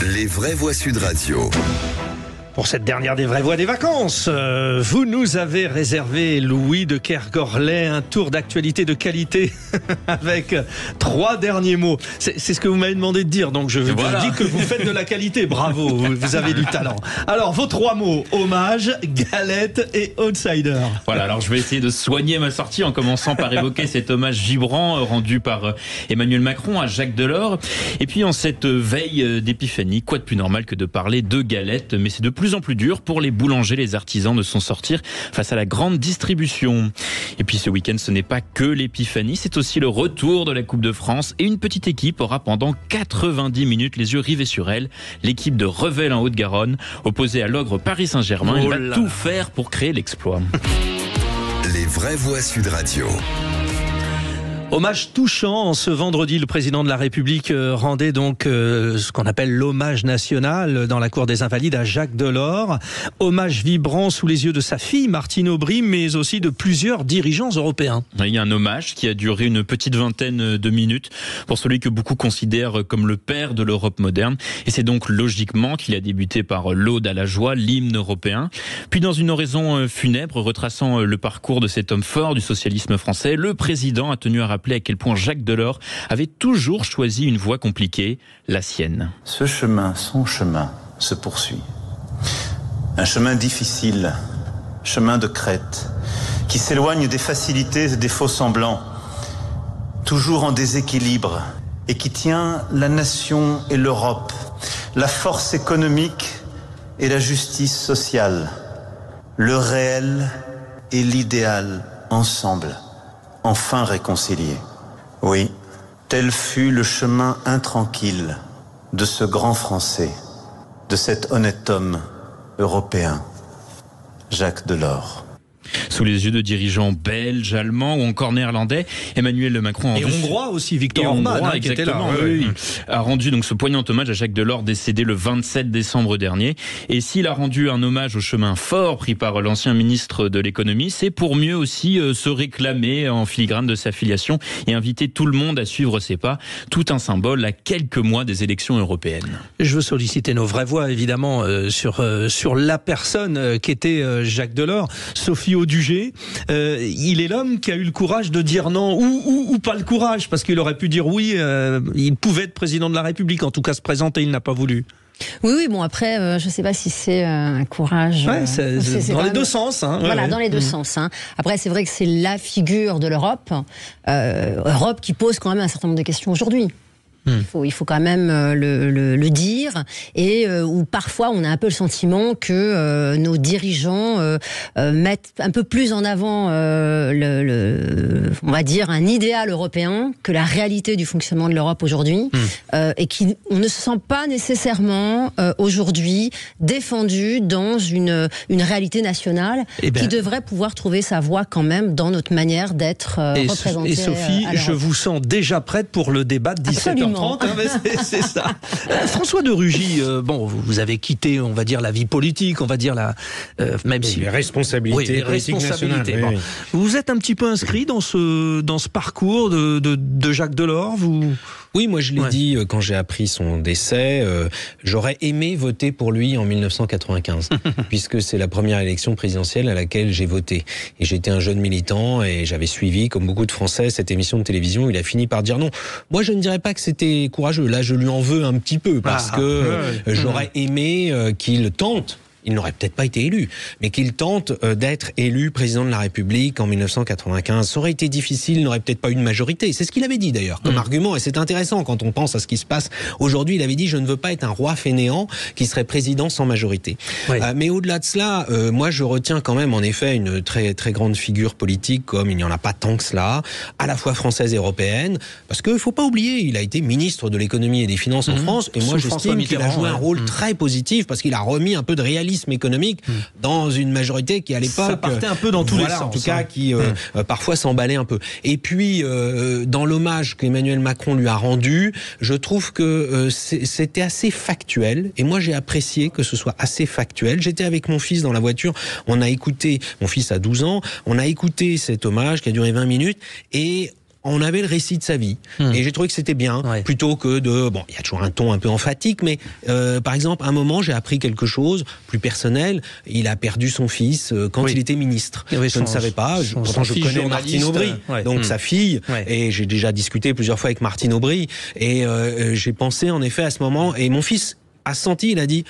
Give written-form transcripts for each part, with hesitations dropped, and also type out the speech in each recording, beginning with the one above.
Les vraies voix Sud Radio. Pour cette dernière des vraies voix des vacances, vous nous avez réservé, Louis de Kergorlet, un tour d'actualité de qualité avec 3 derniers mots. C'est ce que vous m'avez demandé de dire, donc je vous dis que vous faites de la qualité. Bravo, vous avez du talent. Alors, vos 3 mots, hommage, galette et outsider. Voilà, alors je vais essayer de soigner ma sortie en commençant par évoquer cet hommage vibrant rendu par Emmanuel Macron à Jacques Delors. Et puis en cette veille d'épiphanie, quoi de plus normal que de parler de galettes, mais c'est de plus en plus dur pour les boulangers, les artisans de s'en sortir face à la grande distribution. Et puis ce week-end, ce n'est pas que l'épiphanie, c'est aussi le retour de la Coupe de France et une petite équipe aura pendant 90 minutes les yeux rivés sur elle, l'équipe de Revel en Haute-Garonne, opposée à l'ogre Paris Saint-Germain. Elle va tout faire pour créer l'exploit. Les vraies voix Sud Radio. Hommage touchant. Ce vendredi, le président de la République rendait donc ce qu'on appelle l'hommage national dans la cour des Invalides à Jacques Delors. Hommage vibrant sous les yeux de sa fille Martine Aubry, mais aussi de plusieurs dirigeants européens. Il y a un hommage qui a duré une petite vingtaine de minutes pour celui que beaucoup considèrent comme le père de l'Europe moderne. Et c'est donc logiquement qu'il a débuté par l'Aude à la joie, l'hymne européen. Puis dans une oraison funèbre retraçant le parcours de cet homme fort du socialisme français, le président a tenu à rappeler à quel point Jacques Delors avait toujours choisi une voie compliquée, la sienne. Ce chemin, son chemin, se poursuit. Un chemin difficile, chemin de crête, qui s'éloigne des facilités et des faux semblants, toujours en déséquilibre, et qui tient la nation et l'Europe, la force économique et la justice sociale, le réel et l'idéal ensemble. Enfin réconciliés. Oui, tel fut le chemin intranquille de ce grand Français, de cet honnête homme européen, Jacques Delors. Sous les yeux de dirigeants belges, allemands ou encore néerlandais, Emmanuel Macron et hongrois aussi, Viktor Orban, qui était là. Oui. A rendu donc ce poignant hommage à Jacques Delors, décédé le 27 décembre dernier. Et s'il a rendu un hommage au chemin fort pris par l'ancien ministre de l'économie, c'est pour mieux aussi se réclamer en filigrane de sa filiation et inviter tout le monde à suivre ses pas. Tout un symbole à quelques mois des élections européennes. Je veux solliciter nos vraies voix, évidemment, sur la personne qui était Jacques Delors. Sophie Audugé, il est l'homme qui a eu le courage de dire non, ou pas le courage, parce qu'il aurait pu dire oui, il pouvait être président de la République, en tout cas se présenter, il n'a pas voulu. Oui, bon après, je ne sais pas si c'est un courage... Ouais, c'est dans les deux sens. Hein. Voilà, dans les deux sens. Hein. Après, c'est vrai que c'est la figure de l'Europe, Europe qui pose quand même un certain nombre de questions aujourd'hui. Il faut quand même le dire, et où parfois on a un peu le sentiment que nos dirigeants mettent un peu plus en avant on va dire un idéal européen que la réalité du fonctionnement de l'Europe aujourd'hui, et on ne se sent pas nécessairement aujourd'hui défendu dans une réalité nationale qui devrait pouvoir trouver sa voie quand même dans notre manière d'être représentée. Et Sophie, je vous sens déjà prête pour le débat de 17h30. C'est ça. François de Rugy, bon, vous avez quitté, on va dire, la vie politique, on va dire même si les responsabilités politiques nationales. Bon. Oui. Vous êtes un petit peu inscrit dans ce parcours de Jacques Delors, Oui, moi je l'ai dit quand j'ai appris son décès, j'aurais aimé voter pour lui en 1995, puisque c'est la première élection présidentielle à laquelle j'ai voté. Et j'étais un jeune militant et j'avais suivi, comme beaucoup de Français, cette émission de télévision. Il a fini par dire non. Moi je ne dirais pas que c'était courageux. Là je lui en veux un petit peu, parce que j'aurais aimé qu'il tente. Il n'aurait peut-être pas été élu, mais qu'il tente d'être élu président de la République en 1995. Ça aurait été difficile, il n'aurait peut-être pas eu de majorité. C'est ce qu'il avait dit d'ailleurs comme argument, et c'est intéressant quand on pense à ce qui se passe aujourd'hui. Il avait dit « Je ne veux pas être un roi fainéant qui serait président sans majorité ». Mais au-delà de cela, moi je retiens quand même en effet une très, très grande figure politique, comme il n'y en a pas tant que cela, à la fois française et européenne, parce qu'il ne faut pas oublier, il a été ministre de l'économie et des finances en France, et moi j'estime qu'il a joué un rôle très positif, parce qu'il a remis un peu de réalisme économique dans une majorité qui à l'époque ça partait un peu dans tous les sens, en tout cas qui parfois s'emballait un peu. Et puis dans l'hommage qu'Emmanuel Macron lui a rendu, je trouve que c'était assez factuel, et moi j'ai apprécié que ce soit assez factuel. J'étais avec mon fils dans la voiture, on a écouté, mon fils a 12 ans, on a écouté cet hommage qui a duré 20 minutes, et on avait le récit de sa vie. Et j'ai trouvé que c'était bien, plutôt que de... Bon, il y a toujours un ton un peu emphatique, mais par exemple, à un moment, j'ai appris quelque chose plus personnel. Il a perdu son fils quand il était ministre. Je ne savais pas. Pourtant, je connais Martine Aubry, donc sa fille, et j'ai déjà discuté plusieurs fois avec Martine Aubry, et j'ai pensé en effet à ce moment, et mon fils a senti, il a dit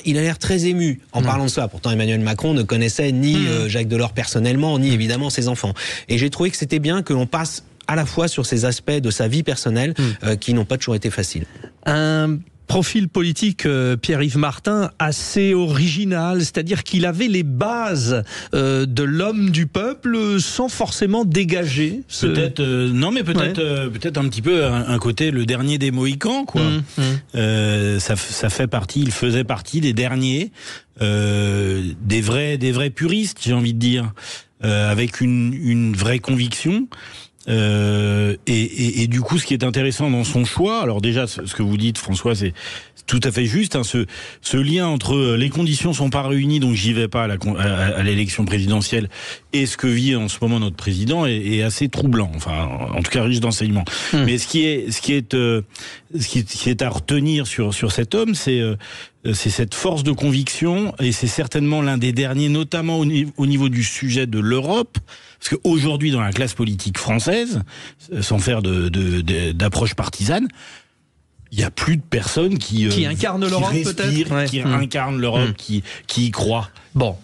il a l'air très ému en parlant de ça. Pourtant Emmanuel Macron ne connaissait ni Jacques Delors personnellement, ni évidemment ses enfants. Et j'ai trouvé que c'était bien que l'on passe à la fois sur ces aspects de sa vie personnelle qui n'ont pas toujours été faciles. Un profil politique, Pierre-Yves Martin, assez original, c'est-à-dire qu'il avait les bases de l'homme du peuple sans forcément dégager. Peut-être, non, mais peut-être un petit peu un côté le dernier des Mohicans, quoi. Ça fait partie, il faisait partie des derniers, des vrais puristes, j'ai envie de dire, avec une vraie conviction. Et du coup, ce qui est intéressant dans son choix, alors déjà, ce que vous dites, François, c'est tout à fait juste, hein, ce lien entre les conditions sont pas réunies, donc j'y vais pas à l'élection présidentielle, et ce que vit en ce moment notre président est assez troublant, enfin, en tout cas riche d'enseignements. Mais ce qui est à retenir sur cet homme, c'est cette force de conviction, et c'est certainement l'un des derniers, notamment au niveau du sujet de l'Europe, parce qu'aujourd'hui, dans la classe politique française, sans faire d'approche partisane, il n'y a plus de personnes qui incarnent l'Europe, peut-être, qui incarnent l'Europe, qui y croient. Bon,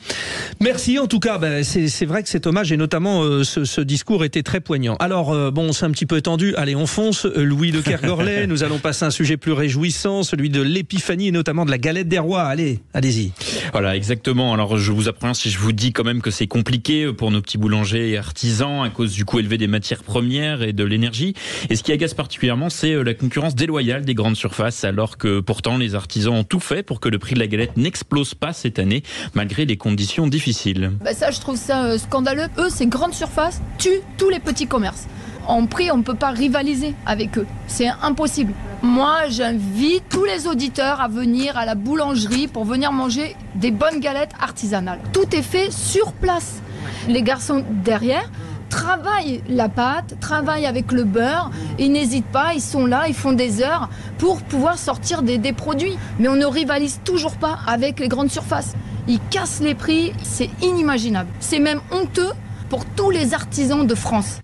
merci en tout cas. C'est vrai que cet hommage et notamment ce discours était très poignant. Alors bon, c'est un petit peu étendu. Allez, on fonce. Louis de Kergorlet. Nous allons passer à un sujet plus réjouissant, celui de l'épiphanie et notamment de la galette des rois. Allez, allez-y. Voilà, exactement. Alors je vous apprends si je vous dis quand même que c'est compliqué pour nos petits boulangers et artisans à cause du coût élevé des matières premières et de l'énergie. Et ce qui agace particulièrement, c'est la concurrence déloyale des grandes surfaces, alors que pourtant les artisans ont tout fait pour que le prix de la galette n'explose pas cette année, malgré des conditions difficiles. Ça, je trouve ça scandaleux. Eux, ces grandes surfaces tuent tous les petits commerces. En prix, on ne peut pas rivaliser avec eux. C'est impossible. Moi, j'invite tous les auditeurs à venir à la boulangerie pour venir manger des bonnes galettes artisanales. Tout est fait sur place. Les garçons derrière travaillent la pâte, travaillent avec le beurre, ils n'hésitent pas, ils sont là, ils font des heures pour pouvoir sortir des produits. Mais on ne rivalise toujours pas avec les grandes surfaces. Ils cassent les prix, c'est inimaginable. C'est même honteux pour tous les artisans de France.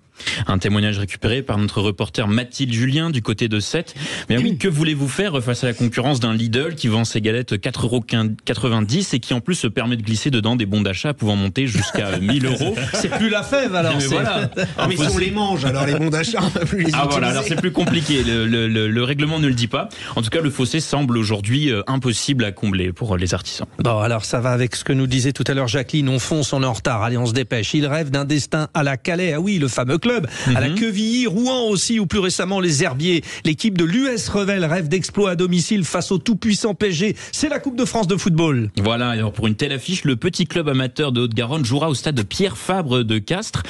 Un témoignage récupéré par notre reporter Mathilde Julien du côté de Sète. Mais oui, que voulez-vous faire face à la concurrence d'un Lidl qui vend ses galettes 4,90 € et qui en plus se permet de glisser dedans des bons d'achat pouvant monter jusqu'à 1 000 €. C'est plus la fève alors. Mais voilà. Mais si on les mange, alors les bons d'achat, on peut plus les utiliser. Voilà, alors c'est plus compliqué. Le règlement ne le dit pas. En tout cas, le fossé semble aujourd'hui impossible à combler pour les artisans. Bon, alors ça va avec ce que nous disait tout à l'heure Jacqueline. On fonce, on est en retard. Allez, on se dépêche. Il rêve d'un destin à la Calais. Ah oui, le fameux club. À la Quevilly, Rouen aussi, ou plus récemment les Herbiers. L'équipe de l'US Revel rêve d'exploit à domicile face au tout-puissant PSG. C'est la Coupe de France de football. Voilà, alors pour une telle affiche, le petit club amateur de Haute-Garonne jouera au stade de Pierre Fabre de Castres,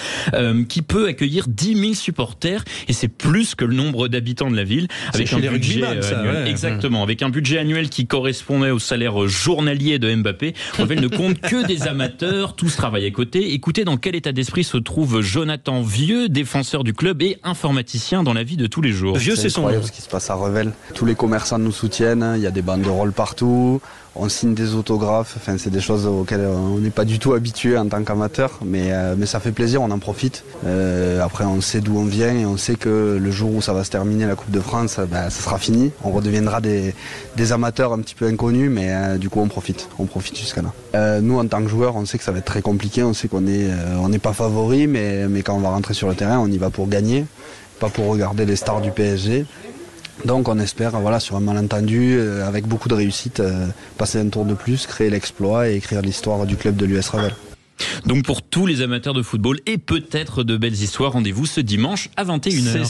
qui peut accueillir 10 000 supporters, et c'est plus que le nombre d'habitants de la ville. Avec un budget annuel. Exactement, avec un budget annuel qui correspondait au salaire journalier de Mbappé. Revel ne compte que des amateurs, tous travaillent à côté. Écoutez dans quel état d'esprit se trouve Jonathan Vieux, défenseur du club et informaticien dans la vie de tous les jours. Vieux, c'est son nom. Ce qui se passe à Revel. Tous les commerçants nous soutiennent, il y a des banderoles partout, on signe des autographes, enfin, c'est des choses auxquelles on n'est pas du tout habitué en tant qu'amateur, mais ça fait plaisir, on en profite. Après, on sait d'où on vient et on sait que le jour où ça va se terminer la Coupe de France, ça sera fini. On redeviendra des amateurs un petit peu inconnus, mais du coup on profite jusqu'à là. Nous, en tant que joueurs, on sait que ça va être très compliqué, on sait qu'on n'est pas favori, mais quand on va rentrer sur le terrain, on y va pour gagner, pas pour regarder les stars du PSG. Donc on espère, sur un malentendu, avec beaucoup de réussite, passer un tour de plus, créer l'exploit et écrire l'histoire du club de l'US Revel. Donc pour tous les amateurs de football et peut-être de belles histoires, rendez-vous ce dimanche à 21 h.